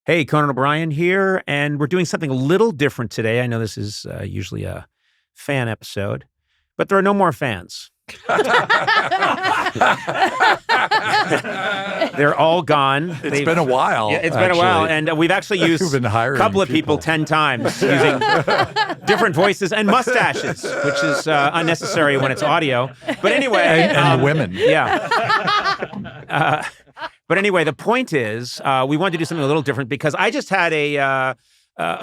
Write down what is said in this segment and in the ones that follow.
Hey, Conan O'Brien here, and we're doing something a little different today. I know this is usually a fan episode, but there are no more fans. They're all gone. It's been a while. Yeah, it's been a while, and we've actually used a couple of people 10 times using different voices and mustaches, which is unnecessary when it's audio. But anyway, and women. Yeah. But anyway, the point is, we wanted to do something a little different because I just had a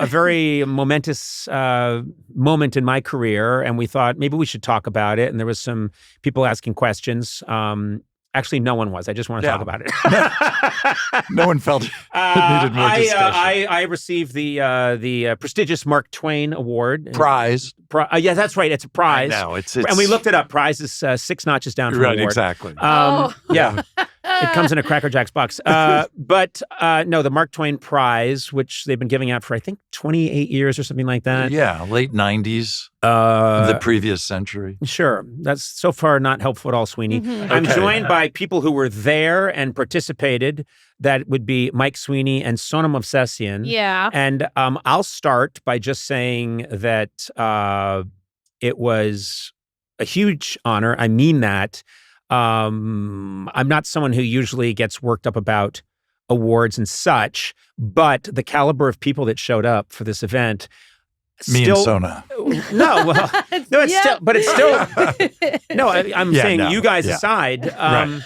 very momentous moment in my career, and we thought maybe we should talk about it. And there was some people asking questions. Actually, no one was. I just want to talk about it. No one felt it needed more discussion. I received the prestigious Mark Twain Award. Prize. Yeah, that's right. It's a prize. No, it's and we looked it up. Prize is 6 notches down from right, award. Exactly. Yeah. It comes in a Cracker Jacks box. But no, the Mark Twain Prize, which they've been giving out for, I think, 28 years or something like that. Yeah, late 90s, the previous century. Sure. That's so far not helpful at all, Sweeney. Mm-hmm. I'm joined by people who were there and participated. That would be Mike Sweeney and Sona Movsesian. Yeah. And I'll start by just saying that it was a huge honor. I mean that. I'm not someone who usually gets worked up about awards and such, but the caliber of people that showed up for this event. Me and Sona. No, well, no, it's still, but it's still. No, I'm saying you guys aside. The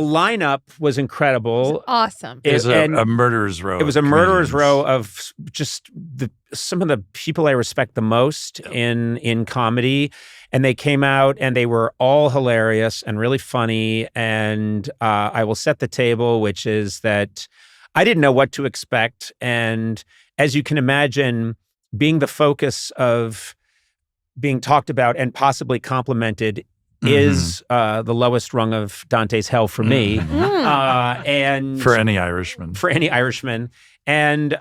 lineup was incredible. Awesome. It was a murderer's row. It was a murderer's row of just some of the people I respect the most in comedy. And they came out and they were all hilarious and really funny. And I will set the table, which is that I didn't know what to expect. And as you can imagine, being the focus of being talked about and possibly complimented is the lowest rung of Dante's hell for me. And for any Irishman. For any Irishman. And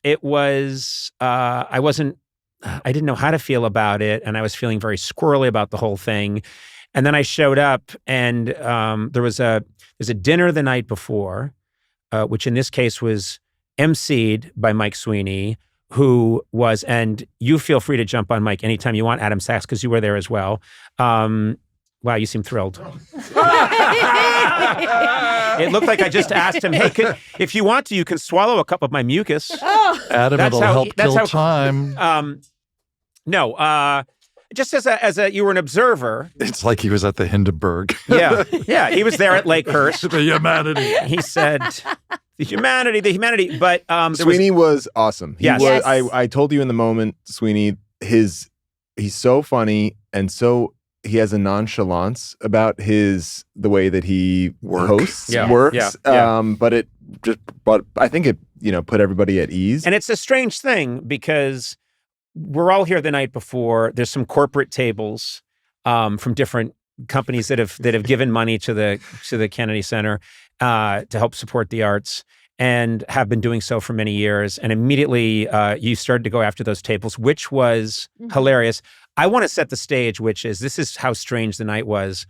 it was, I didn't know how to feel about it, and I was feeling very squirrely about the whole thing. And then I showed up, and there's a dinner the night before, which in this case was emceed by Mike Sweeney, who was, and you feel free to jump on Mike anytime you want, Adam Sachs, because you were there as well. Wow, you seem thrilled. It looked like I just asked him, hey, if you want to, you can swallow a cup of my mucus. Adam, it'll help kill time. No, just as a you were an observer. It's like he was at the Hindenburg. Yeah, he was there at Lakehurst. The humanity. He said, the humanity. But Sweeney was awesome. Yes. I told you in the moment, Sweeney, he's so funny and so he has a nonchalance about the way that he works. Yeah. But I think it put everybody at ease. And it's a strange thing because we're all here the night before. There's some corporate tables from different companies that have given money to the Kennedy Center to help support the arts and have been doing so for many years. And immediately you started to go after those tables, which was hilarious. I want to set the stage, which is, this is how strange the night was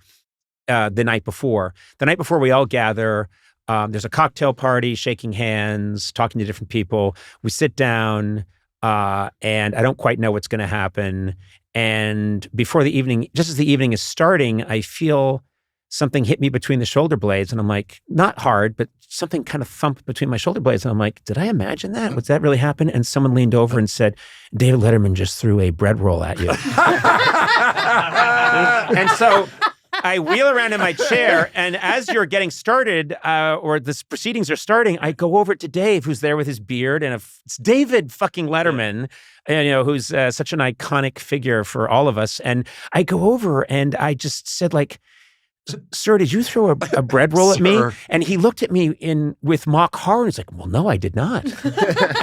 the night before. The night before we all gather, there's a cocktail party, shaking hands, talking to different people. We sit down and I don't quite know what's going to happen. And before the evening, just as the evening is starting, I feel something hit me between the shoulder blades. And I'm like, not hard, but something kind of thumped between my shoulder blades. And I'm like, did I imagine that? Would that really happen? And someone leaned over and said, David Letterman just threw a bread roll at you. And so I wheel around in my chair, and as you're getting started, or the proceedings are starting, I go over to Dave, who's there with his beard, and it's David fucking Letterman, who's such an iconic figure for all of us. And I go over and I just said, like, sir, did you throw a bread roll at me? And he looked at me with mock horror. He's like, well, no, I did not.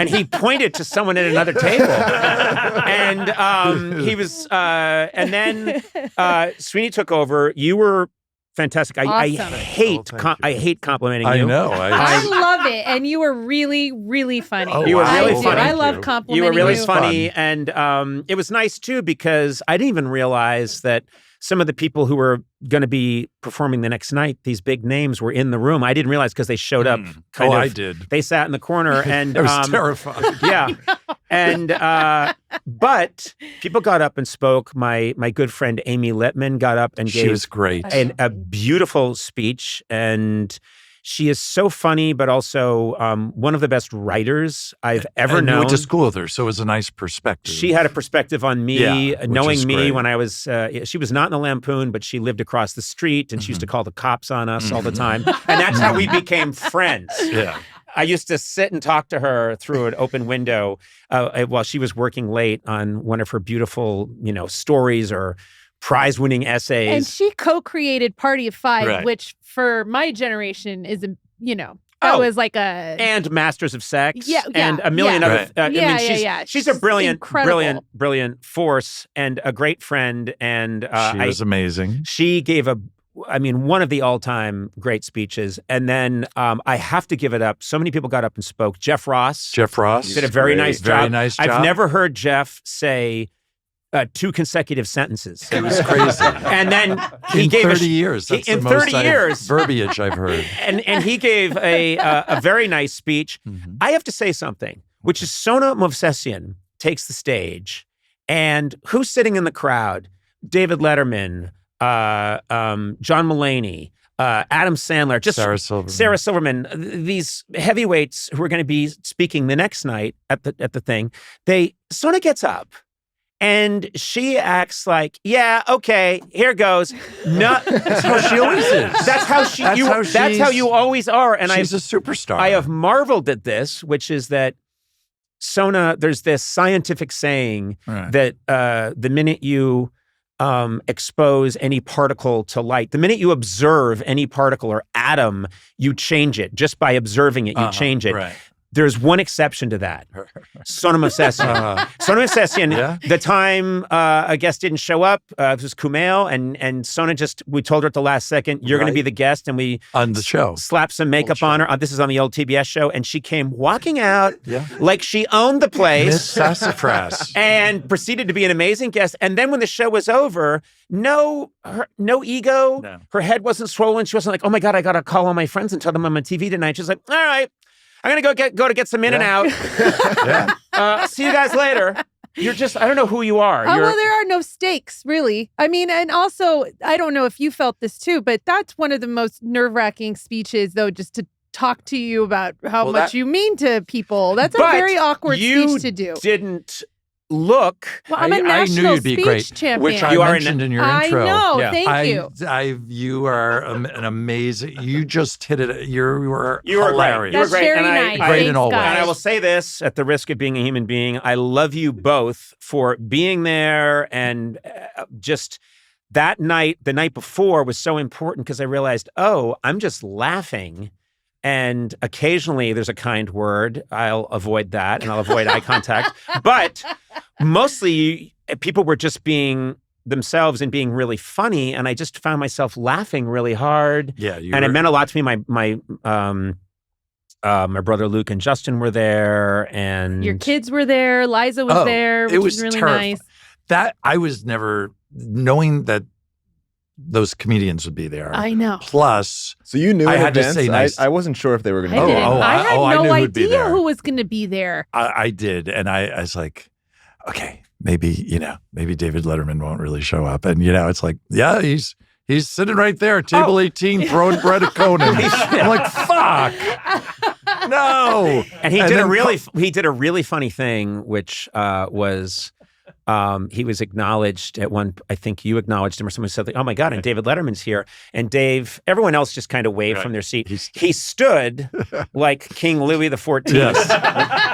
And he pointed to someone at another table. And he was, and then Sweeney took over. You were fantastic. I hate complimenting you. I know. I love it. And you were really, really funny. Oh, you were really funny. I love complimenting you. You were really funny. And it was nice, too, because I didn't even realize that some of the people who were going to be performing the next night, these big names were in the room. I didn't realize because they showed up. I did. They sat in the corner and it was terrifying. Yeah. And but people got up and spoke. My good friend Amy Littman got up and She gave was great. a beautiful speech, and she is so funny, but also one of the best writers I've ever known. You went to school with her, so it was a nice perspective. She had a perspective on me, knowing me great. when I was, she was not in the Lampoon, but she lived across the street, and she used to call the cops on us all the time. And that's how we became friends. Yeah. I used to sit and talk to her through an open window while she was working late on one of her beautiful, stories or prize-winning essays. And she co-created Party of Five, Right. which for my generation is, that was like a... And Masters of Sex. Yeah, and a million yeah. other... She's a brilliant, incredible. brilliant force and a great friend. And She was amazing. she gave one of the all-time great speeches. And then I have to give it up. So many people got up and spoke. Jeff Ross Jeff did a very nice job. Very nice job. I've never heard Jeff say 2 consecutive sentences. It was crazy. And then he in gave 30 years. That's in the most 30 years. verbiage I've heard. And he gave a very nice speech. Mhm. I have to say something, which is Sona Movsesian takes the stage, and who's sitting in the crowd? David Letterman, John Mulaney, Adam Sandler, just Sarah Silverman. these heavyweights who are going to be speaking the next night at the thing. Sona gets up. And she acts like, yeah, okay, here goes. No, That's how she always is. That's how you always are. And she's a superstar. I have marveled at this, which is that Sona, there's this scientific saying that the minute you expose any particle to light, the minute you observe any particle or atom, you change it. Just by observing it, you change it. Right. There's one exception to that. Sona Movsesian. Sona Movsesian, the time a guest didn't show up, it was Kumail, and Sona we told her at the last second, you're going to be the guest, and we on the show slapped some makeup on her. This is on the old TBS show, and she came walking out like she owned the place. Miss Sassafras. And proceeded to be an amazing guest. And then when the show was over, no ego. No. Her head wasn't swollen. She wasn't like, oh my God, I got to call all my friends and tell them I'm on TV tonight. She's like, all right. I'm going to go to get some in and out. See you guys later. You're just, I don't know who you are. Well, there are no stakes, really. I mean, and also, I don't know if you felt this too, but that's one of the most nerve-wracking speeches, though, just to talk to you about how much you mean to people. That's a very awkward speech to do. You didn't look. Well, I'm a national speech champion. Which I mentioned in your intro. I know. Thank you. You are an amazing. You just hit it. You were Great. hilarious. You were great. Very nice. Great in all ways. And I will say this at the risk of being a human being. I love you both for being there, and just that night, the night before, was so important because I realized, I'm just laughing. And occasionally there's a kind word. I'll avoid that, and I'll avoid eye contact. But mostly people were just being themselves and being really funny. And I just found myself laughing really hard. Yeah. It meant a lot to me. My brother Luke and Justin were there. And your kids were there. Liza was there, which was really nice. That I was never knowing that those comedians would be there. I know. Plus, so you knew I in had advance? to say nice. I wasn't sure if they were going to be be there. I had I no knew who'd be idea there. who was going to be there. I did, and I was like, okay, maybe David Letterman won't really show up, and it's like, yeah, he's sitting right there, table 18, throwing bread at Conan. I'm like, fuck. No. And he did a really funny thing, which was he was acknowledged at one. I think you acknowledged him, or someone said, "Oh my God!" And David Letterman's here, and Dave. Everyone else just kind of waved from their seat. He stood like King Louis XIV,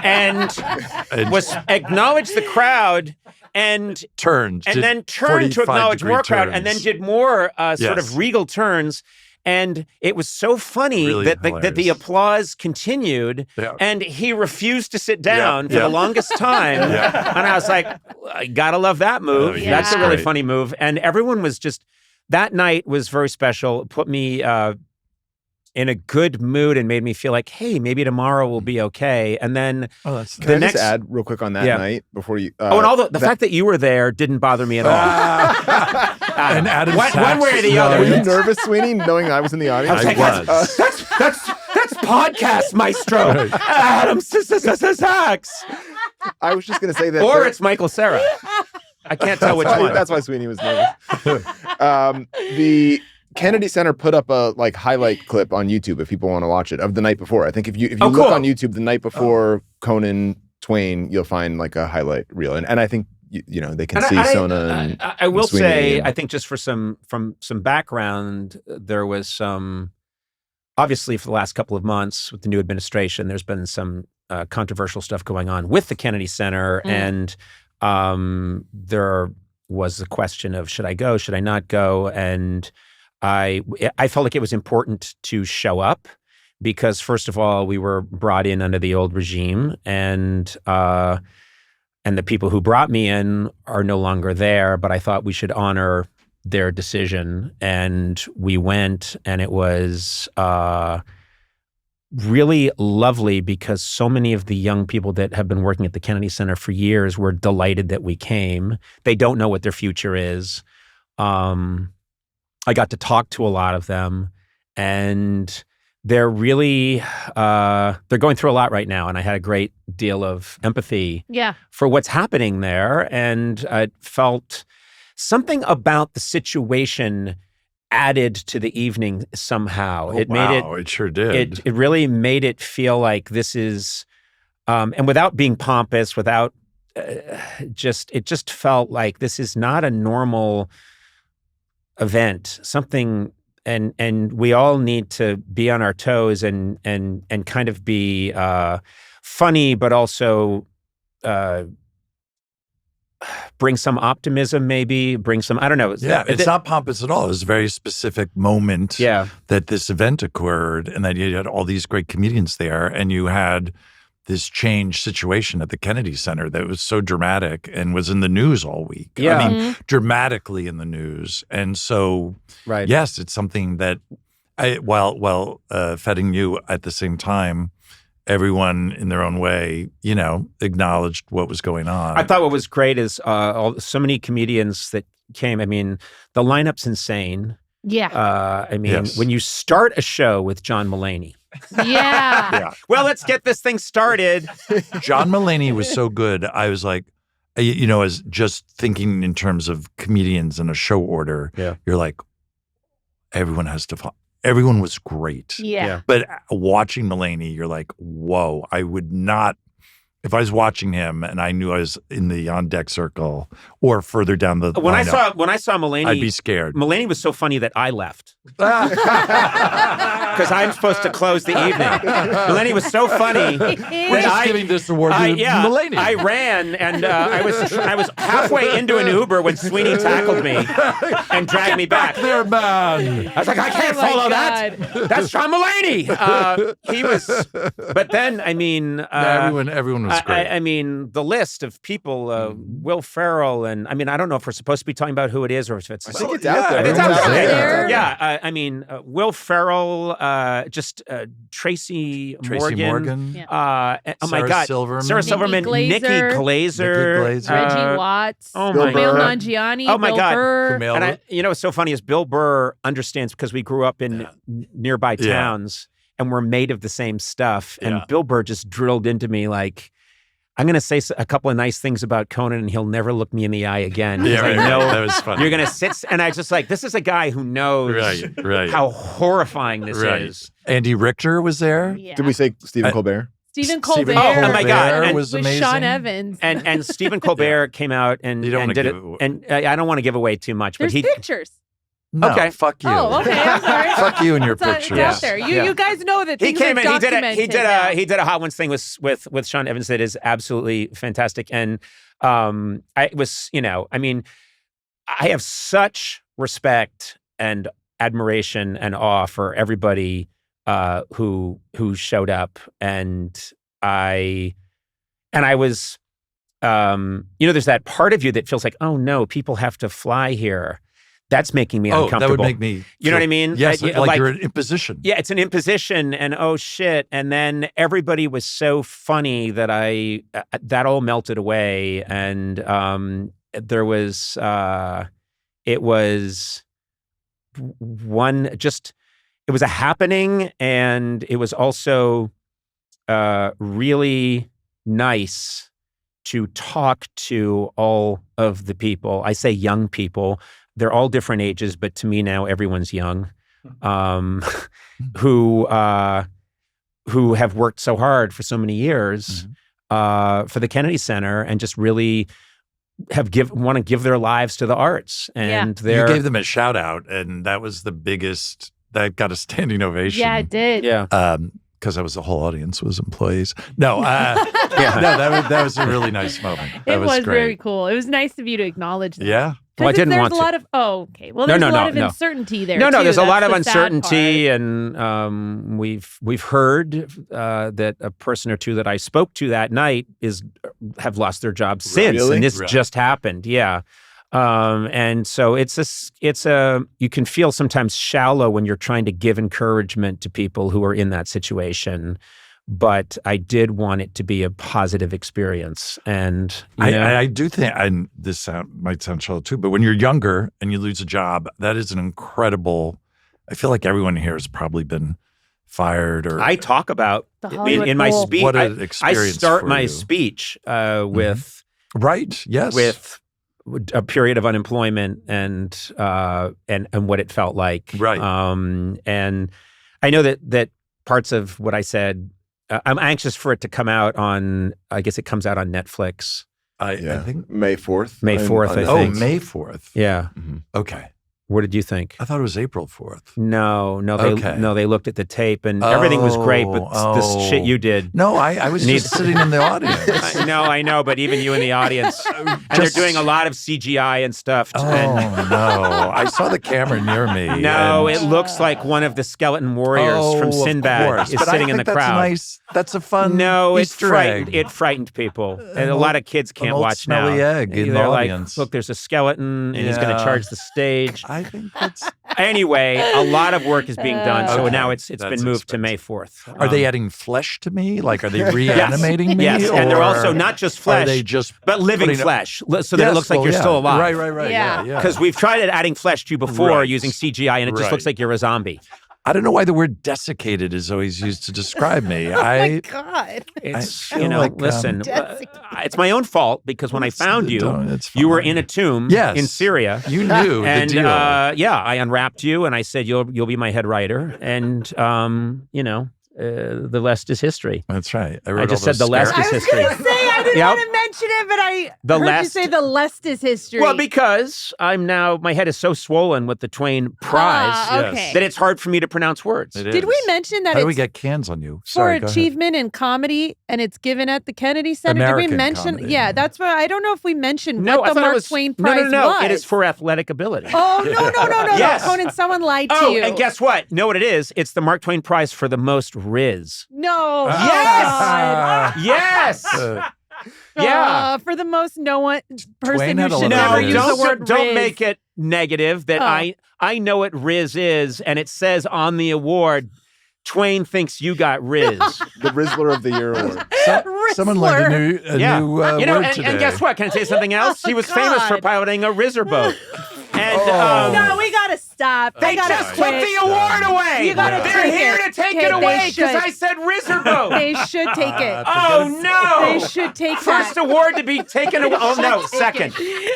and was acknowledged the crowd. And turned to acknowledge more crowd, and then did more sort of regal turns. And it was so funny really that the applause continued, and he refused to sit down for the longest time. And I was like, I gotta love that move. That's a really funny move. And everyone was just, that night was very special. It put me in a good mood and made me feel like, hey, maybe tomorrow will be okay. And then Can I just add real quick on that night before you? And all the fact that you were there didn't bother me at all. And Adam one way or the other. Were you nervous, Sweeney, knowing I was in the audience? I was. That's podcast maestro. Adam Sachs. I was just going to say that. Or it's Michael Cera. I can't tell which one. That's why Sweeney was nervous. The Kennedy Center put up a highlight clip on YouTube if people want to watch it of the night before. I think if you look on YouTube the night before Conan Twain, you'll find a highlight reel, and I think they can see Sona. And I will Sweeney say, and, I think just for some background, there was some. Obviously, for the last couple of months with the new administration, there's been some controversial stuff going on with the Kennedy Center, and there was the question of should I go, should I not go, and I felt like it was important to show up because, first of all, we were brought in under the old regime, and the people who brought me in are no longer there. But I thought we should honor their decision, and we went, and it was really lovely because so many of the young people that have been working at the Kennedy Center for years were delighted that we came. They don't know what their future is. I got to talk to a lot of them, and they're really they're going through a lot right now, and I had a great deal of empathy for what's happening there, and I felt something about the situation added to the evening somehow. It sure did. It really made it feel like this is, and without being pompous, without it just felt like this is not a normal event. Something, and we all need to be on our toes and kind of be funny, but also bring some optimism, maybe bring some, I don't know. Yeah, it's not pompous at all. It was a very specific moment that this event occurred, and that you had all these great comedians there, and you had this change situation at the Kennedy Center that was so dramatic and was in the news all week. Yeah. I mean, dramatically in the news. And so, yes, it's something that, while feting you at the same time, everyone in their own way, acknowledged what was going on. I thought what was great is so many comedians that came. I mean, the lineup's insane. Yeah. When you start a show with John Mulaney. Yeah. Well, let's get this thing started. John Mulaney was so good. I was like, as just thinking in terms of comedians in a show order, you're like, everyone has to follow. Everyone was great. Yeah. But watching Mulaney, you're like, whoa, I would not, if I was watching him and I knew I was in the on deck circle or further down the when I saw Mulaney, I'd be scared. Mulaney was so funny that I left. Because I'm supposed to close the evening. Mulaney was so funny We're just giving this award to Mulaney. I ran, and I was halfway into an Uber when Sweeney tackled me and dragged me back. There, man. I was like, I can't follow that. That's John Mulaney. He was, but then everyone was great. I mean, the list of people, Will Ferrell, and I mean, I don't know if we're supposed to be talking about who it is or if it's. I think it's out there. It's out there. there. Yeah, Will Ferrell, Tracy Morgan. Yeah. Oh my God, Silverman. Sarah Silverman, Nikki Glazer, Reggie Watts, oh my Kumail God, Nanjiani, oh my Bill God, Burr. and what's so funny is Bill Burr understands because we grew up in nearby towns and we're made of the same stuff, and Bill Burr just drilled into me like, I'm going to say a couple of nice things about Conan and he'll never look me in the eye again. Yeah, I know that was funny. You're going to sit, and I just like, this is a guy who knows how horrifying this is. Andy Richter was there. Yeah. Did we say Stephen Colbert? Stephen Colbert. Oh my God, and was with amazing. Sean Evans. And Stephen Colbert came out and did it. And I don't want to give away too much, but There's pictures. No, Okay. fuck you. Oh, okay. I'm sorry. Fuck you and your It's out pictures. there. You guys know that he things came are in. He documented did now. a Hot Ones thing with Sean Evans that is absolutely fantastic. And I have such respect and admiration and awe for everybody who showed up, and I was there's that part of you that feels like, oh no, people have to fly here. That's making me uncomfortable. That would make me. You know what I mean? Yes, like you're in imposition. Yeah, it's an imposition, and oh shit! And then everybody was so funny that that all melted away, and there was it was it was a happening, and it was also really nice to talk to all of the people. I say young people. They're all different ages, but to me now, everyone's young, who have worked so hard for so many years for the Kennedy Center, and just really want to give their lives to the arts. And you gave them a shout out, and that was the biggest. That got a standing ovation. Yeah, it did. Yeah. Because the whole audience was employees. No, that was a really nice moment. That It was great. very cool. It was nice of you to acknowledge that. Yeah. Well, I didn't there's want a to. lot of well, there's a lot of uncertainty there. No, too. there's a lot of That's the sad uncertainty, part. and we've heard that a person or two that I spoke to that night have lost their jobs since, Really? and this just happened. Yeah. And so it's you can feel sometimes shallow when you're trying to give encouragement to people who are in that situation. But I did want it to be a positive experience. And I do think, and this might sound shallow too, but when you're younger and you lose a job, that is an incredible, I feel like everyone here has probably been fired or. I talk about in my Bowl. speech. What an I experience start for my you. speech with. Right. Yes. With a period of unemployment and what it felt like. Right. And I know that parts of what I said, I'm anxious for it to come out on, I guess it comes out on Netflix. I think May 4th. May 4th, I Oh, think. May 4th. Yeah. Okay. What did you think? I thought it was April 4th. No, Okay. they looked at the tape and everything was great, but this shit you did. No, I was just sitting in the audience. I know, but even you in the audience. And they're doing a lot of CGI and stuff. Oh, no. I saw the camera near me. No, it looks like one of the skeleton warriors from Sinbad is sitting in the crowd. That's nice. That's a fun No, Easter egg. it frightened people. And a lot of kids can't old watch now. smelly egg in the They're like, audience. look, there's a skeleton and he's going to charge the stage. I think that's... Anyway, a lot of work is being done. So Okay. now it's That's been moved to May expensive. 4th. Are they adding flesh to me? Like, are they reanimating me? Yes, and they're or also not just flesh, Are they just but living putting- flesh, so that it looks like you're still alive. Right. Yeah. Yeah. Because we've tried adding flesh to you before Right. using CGI, and it just looks Right. like you're a zombie. I don't know why the word desiccated is always used to describe me. Oh my God. It's, feel like, listen, it's my own fault because when I found you, it's you were fine. in a tomb Yes. in Syria. You knew And the deal. I unwrapped you and I said, you'll be my head writer. And, the rest is history. That's right. I just said the last is I was history. going to say, I didn't Yep. want to mention it, but I heard you say the lest is history. Well, because my head is so swollen with the Twain prize okay. that it's hard for me to pronounce words. It Did is. we mention that How do we it's get cans on you? for Sorry, go ahead. achievement in comedy and it's given at the Kennedy Center? Did American we mention? comedy. Yeah, that's what I don't know if we mentioned No, what I the thought it Mark was Twain prize no. was. It is for athletic ability. Oh, no. Yes. Conan, someone lied to Oh, you. and guess what? Know what it is? It's the Mark Twain Prize for the most Riz. No. Yes! Yes! Yeah. For the most person Twain who had a should lot never of use Riz. the word don't Riz. make it negative that Oh. I know what Riz is, and it says on the award, Twain thinks you got Riz. The Rizzler of the Year award. Someone learned a new word and today. guess what? Can I say something else? He was famous for God. piloting a Rizzer boat. And No, we gotta stop. they gotta just quit. took the award away. You gotta They're take here it. to take Okay, it they away because should. I said Rizzer boat. They should take it. Oh no! They should take First that. award to be taken away. Oh no, second.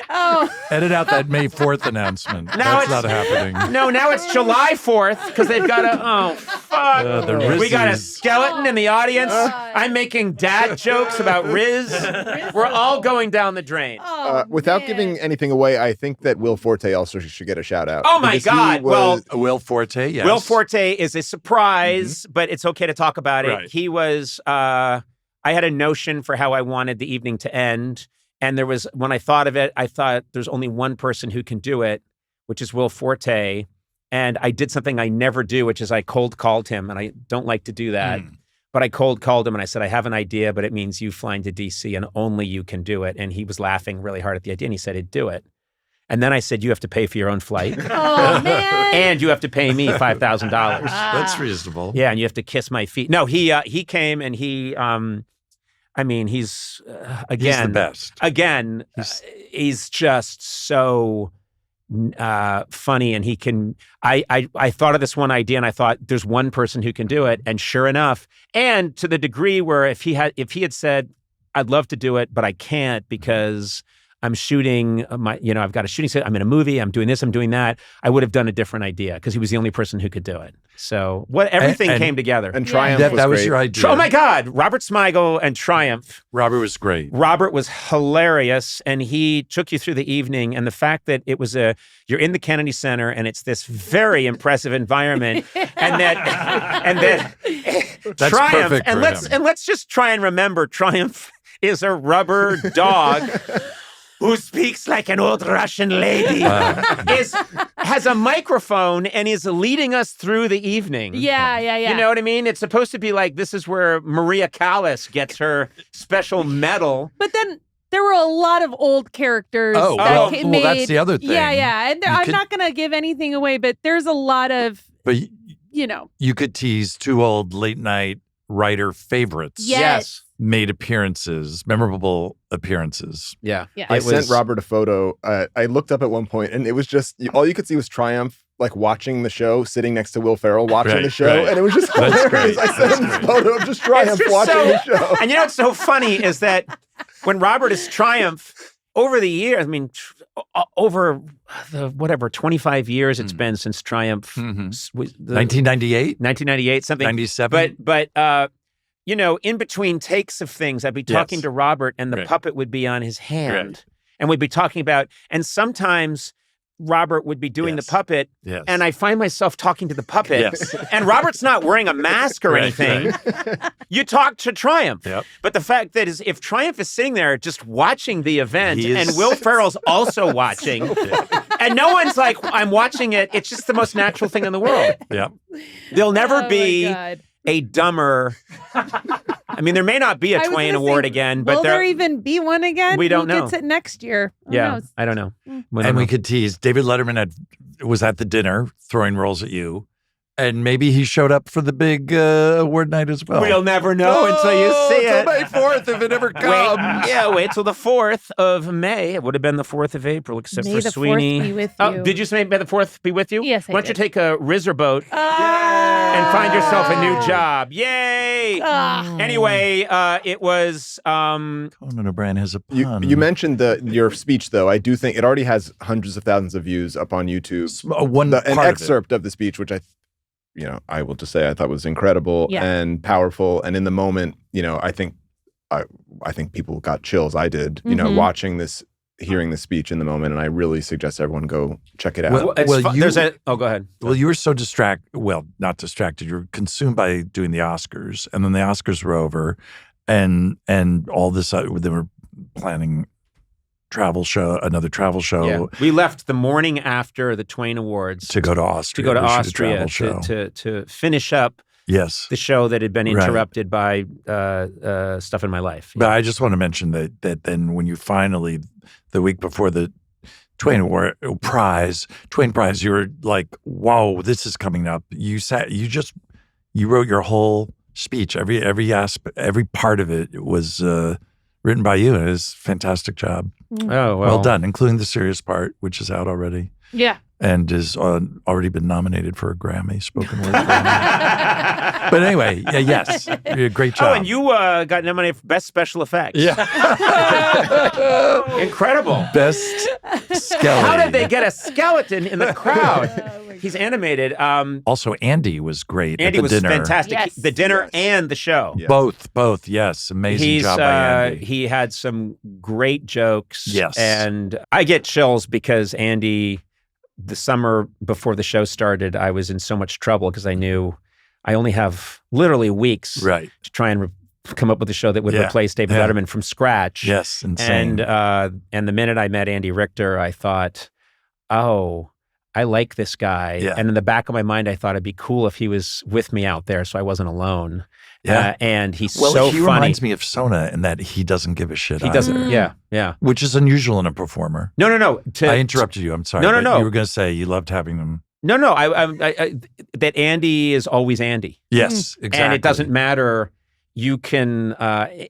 Oh, Edit out that May 4th announcement. Now That's not happening. No, now it's July 4th because they've got a. Oh fuck! The We got a Rizzies. skeleton in the audience. I'm making dad jokes about Riz. We're all going down the drain. Without man. giving anything away, I think that Will Forte also should get a shout out. Oh my Because he God! Well, was- Will Forte, yes. Will Forte is a surprise, but it's okay to talk about it. Right. He was, I had a notion for how I wanted the evening to end. And there was, when I thought of it, I thought there's only one person who can do it, which is Will Forte. And I did something I never do, which is I cold called him. And I don't like to do that. But I cold called him and I said, I have an idea, but it means you flying to DC and only you can do it. And he was laughing really hard at the idea. And he said he'd do it. And then I said, you have to pay for your own flight. Oh, man. And you have to pay me $5,000. That's reasonable. Yeah, and you have to kiss my feet. No, he came and he, I mean, he's, again. He's the best. Again, he's just so funny, and he can, I thought of this one idea and I thought there's one person who can do it, and sure enough, and to the degree where if he had said, I'd love to do it, but I can't because I'm shooting I've got a shooting set, I'm in a movie, I'm doing this, I'm doing that, I would have done a different idea because he was the only person who could do it. So everything came together. And Triumph that was great. your idea. Oh my God, Robert Smigel and Triumph. Robert was great. Robert was hilarious, and he took you through the evening, and the fact that it was you're in the Kennedy Center and it's this very impressive environment, and that That's Triumph, perfect and for him. let's just try and remember Triumph is a rubber dog who speaks like an old Russian lady, has a microphone and is leading us through the evening. Yeah. You know what I mean? It's supposed to be like, this is where Maria Callas gets her special medal. But then there were a lot of old characters. Oh, that well, made, that's the other thing. Yeah. And I'm not going to give anything away, but there's a lot of, But you could tease two old late night writer favorites. Yes. Made appearances, memorable appearances. Yeah. I sent Robert a photo. I looked up at one point, and it was just all you could see was Triumph, like watching the show, sitting next to Will Ferrell watching the show, and it was just That's hilarious. great. I sent him a photo of just Triumph just watching so- the show. And you know what's so funny is that when Robert is Triumph, over the years, I mean, over the 25 years it's been since Triumph. 1998? 1998, something. 97? But in between takes of things, I'd be talking to Robert, and the puppet would be on his hand. And we'd be talking about, and sometimes Robert would be doing the puppet, and I find myself talking to the puppet, and Robert's not wearing a mask or anything. You talk to Triumph. But the fact that is, if Triumph is sitting there just watching the event, and Will Ferrell's also watching, and no one's like, I'm watching it, it's just the most natural thing in the world. There'll never be a dumber. I mean, there may not be a Twain Award again, but will there even be one again? We don't know. Who gets it next year? Who knows? I don't know. We could tease. David Letterman was at the dinner throwing rolls at you, and maybe he showed up for the big award night as well. We'll never know until you see it. Till May 4th, if it ever comes. Wait till the 4th of May. It would have been the 4th of April, except May for the Sweeney. 4th be with Oh, you. did you say May the 4th be with you? Yes, I Why don't you did. take a Rizzer boat and find yourself a new job? Yay! Anyway, it was... Conan O'Brien has a pun. You mentioned your speech, though. I do think it already has hundreds of thousands of views up on YouTube. An excerpt of the speech, which I will just say I thought was incredible and powerful. And in the moment, I think people got chills. I did, watching this, hearing the speech in the moment. And I really suggest everyone go check it out. go ahead. Well, you were so not distracted. You were consumed by doing the Oscars, and then the Oscars were over, and all this. They were planning another travel show. Yeah. We left the morning after the Twain Awards to go to Austria. To finish up the show that had been interrupted by stuff in my life. But I just want to mention that then when you finally, the week before the Twain Prize, you were like, "Whoa, this is coming up." You wrote your whole speech, every aspect, every part of it was written by you. And it was a fantastic job. Oh, well done, including the serious part, which is out already. Yeah. And is already been nominated for a Grammy, spoken word Grammy. But anyway, yes, great job. Oh, and you got nominated for Best Special Effects. Yeah. Incredible. Best skeleton. How did they get a skeleton in the crowd? He's animated. Also, Andy was great Andy at the was dinner. fantastic. Yes. The dinner and the show. Yes. Both, yes. Amazing job by Andy. He had some great jokes. Yes. And I get chills because Andy, the summer before the show started, I was in so much trouble because I knew I only have literally weeks to try and come up with a show that would replace David Letterman from scratch. Yes, insane. And the minute I met Andy Richter, I thought, oh, I like this guy. Yeah. And in the back of my mind, I thought it'd be cool if he was with me out there so I wasn't alone. Yeah. And he's Well, so he funny. reminds me of Sona in that he doesn't give a shit. He doesn't. Yeah. Which is unusual in a performer. No. I interrupted you. I'm sorry. No. You were going to say you loved having them. No. I that Andy is always Andy. Yes, exactly. And it doesn't matter. You can,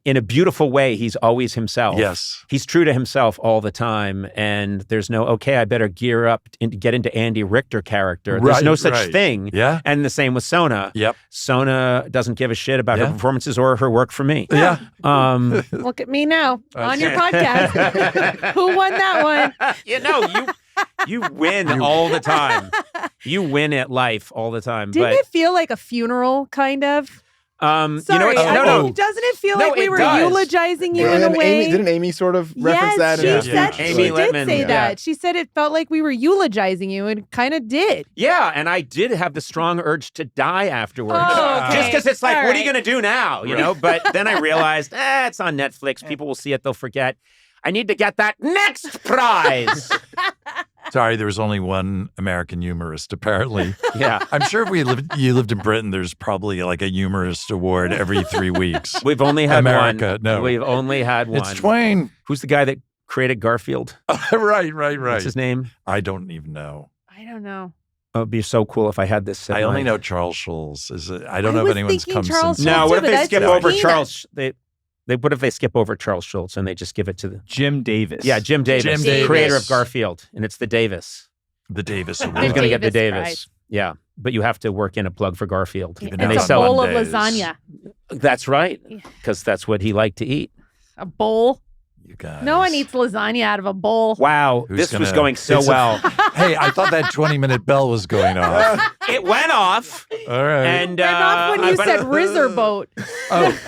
in a beautiful way, he's always himself. Yes. He's true to himself all the time. And there's no, okay, I better gear up and get into Andy Richter character. There's no such thing. Yeah. And the same with Sona. Yep. Sona doesn't give a shit about her performances or her work for me. Yeah. Look at me now on your podcast. Who won that one? You win all the time. You win at life all the time. Didn't it feel like a funeral, kind of? Sorry, no. Doesn't it feel like we were eulogizing you in a way? Didn't Amy sort of reference that? She did say that. She said it felt like we were eulogizing you, and kind of did. Yeah, and I did have the strong urge to die afterwards. Oh, okay. Just because it's like, all what right. are you going to do now? You know? But then I realized, it's on Netflix. People will see it. They'll forget. I need to get that next prize. Sorry, there was only one American humorist, apparently. Yeah. I'm sure if you lived in Britain, there's probably like a humorist award every 3 weeks. We've only had America, one. no. We've only had one. It's Twain. Who's the guy that created Garfield? Right. What's his name? I don't even know. I don't know. Oh, it'd be so cool if I had this. I only know Charles Schulz. I don't know if anyone's come Charles since. Schulz. No, what if but they that's skip just over peanuts. Charles? What if they skip over Charles Schulz and they just give it to Jim Davis. Yeah, Jim Davis, Jim the Davis. creator of Garfield, and it's the Davis. The Davis Award. Who's going to get the Davis Davis? prize. Yeah, but you have to work in a plug for Garfield. Even And though they It's a sell bowl it. of lasagna. That's right, because that's what he liked to eat. A bowl. You guys. No one eats lasagna out of a bowl. Wow, Who's this was gonna- going so It's well. Hey, I thought that 20-minute bell was going off. It went off, All right. and Went off when you but- said Riverboat. Oh,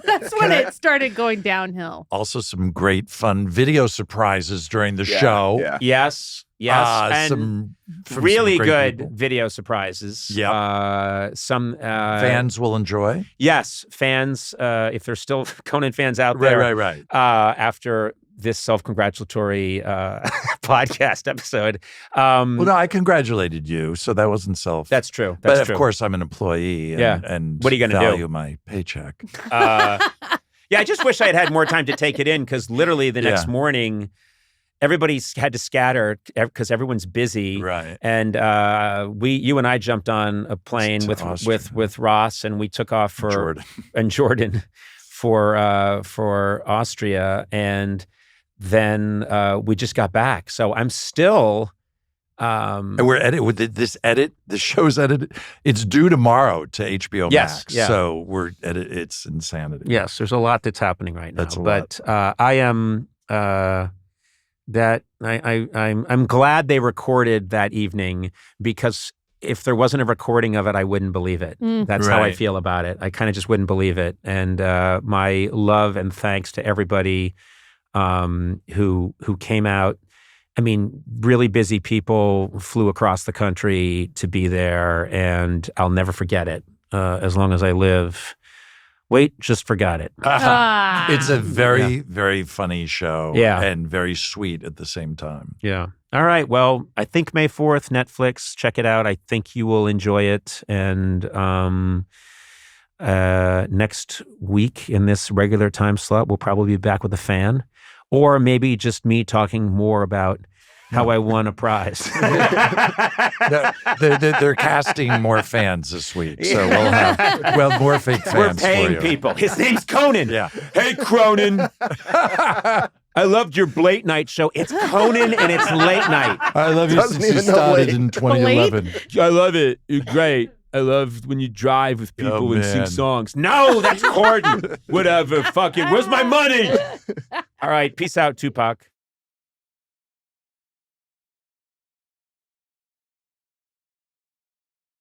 That's when it started going downhill. also some great fun video surprises during the show. Yeah. Yes, and from really some great good people. video surprises. Yep. Some Fans will enjoy. Yes, fans. If there's still Conan fans out there, Right. After this self-congratulatory podcast episode, Well, no, I congratulated you, so that wasn't self. that's true. but That's true. of course, I'm an employee. And, and What are you gonna do? value my paycheck. Yeah, I just wish I had had more time to take it in because literally the next morning, everybody's had to scatter because everyone's busy. Right. And you and I jumped on a plane with Ross, and we took off for Jordan for Austria, and then we just got back. So I'm still. And we're the show's edited. It's due tomorrow to HBO Yes, Max. yeah. So it's insanity. Yes, there's a lot that's happening right now. That's a but I am I'm glad they recorded that evening because if there wasn't a recording of it, I wouldn't believe it. That's how I Right. feel about it. I kind of just wouldn't believe it. And my love and thanks to everybody who came out. I mean, really busy people flew across the country to be there, and I'll never forget it as long as I live. Wait, just forgot it. It's a very, very funny show. Yeah. And very sweet at the same time. Yeah. All right. Well, I think May 4th, Netflix. Check it out. I think you will enjoy it. And next week in this regular time slot, we'll probably be back with a fan. Or maybe just me talking more about how I won a prize. They're casting more fans this week. So we'll have more fake fans We're for paying you. people. His name's Conan. Yeah. Hey, Cronin. I loved your late night show. It's Conan and it's late night. I love you Doesn't since you even know started late. in 2011. I love it. You're great. I love when you drive with people and sing man. songs. No, that's Corden. Whatever. Fuck it. Where's my money? All right. Peace out, Tupac.